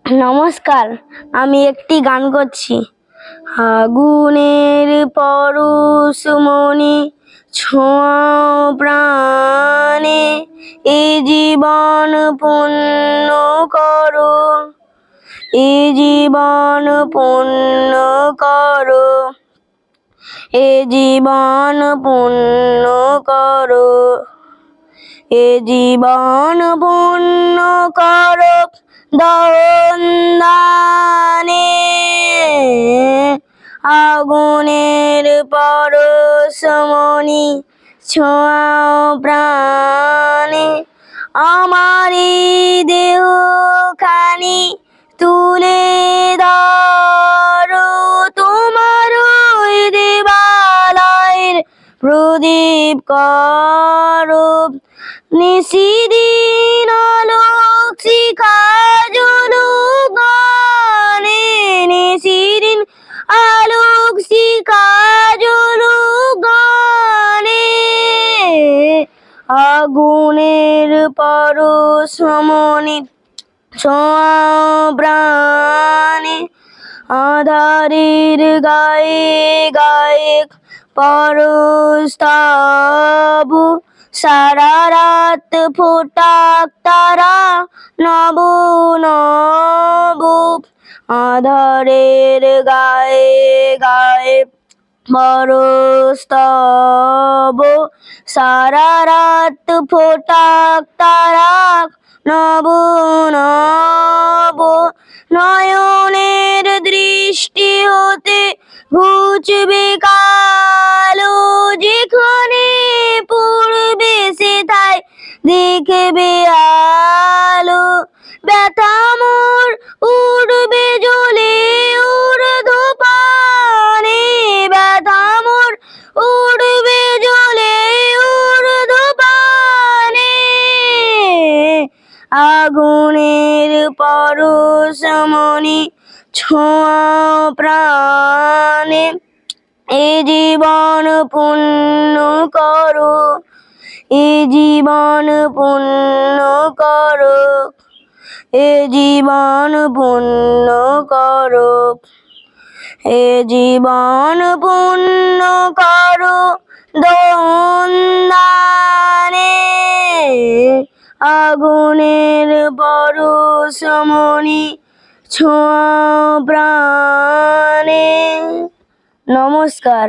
নমস্কার, আমি একটি গান করছি। আগুনের পরশমণি ছোঁয়াও প্রাণে, এ জীবন পূর্ণ করো, এ জীবন পূর্ণ করো, এ জীবন পূর্ণ করো, এ জীবন পূর্ণ করো দহন দানে। আগুনের পরশমণি ছোঁয়াও প্রাণে, আমারি দেহখানি তুলে ধরো, তোমার ওই দেবালয়ের প্রদীপ করো। নিশিদিন আলোক শিখা জ্বলুক গানে, নিশিদিন আলোক শিখা জ্বলুক গানে। আগুনের পরশমণি ছোঁয়াও প্রাণে, আঁধারের গায়ে গায়ে পরশ তব, সারা রাত ফোটাক তারা নব নব। আঁধারের গায়ে গায়ে পরশ তব, সারা রাত ফোটাক তারা নব নব। নয়নের দৃষ্টি হতে ঘুচবে কালো, যেখানে পড়বে সেথায় দেখবে আলো। ব্যথা মোর উঠবে জ্বলে ঊর্ধ্বপানে, ব্যথা মোর উঠবে জ্বলে ঊর্ধ্বপানে। আগুনের পরশমণি ছোঁয়াও প্রাণে, এ জীবন পূর্ণ করো, এ জীবন পূর্ণ করো, এ জীবন পূর্ণ করো, এ জীবন পূর্ণ করো দহন দানে। আগুনের পরশমণি ছোঁয়াও প্রাণে। নমস্কার।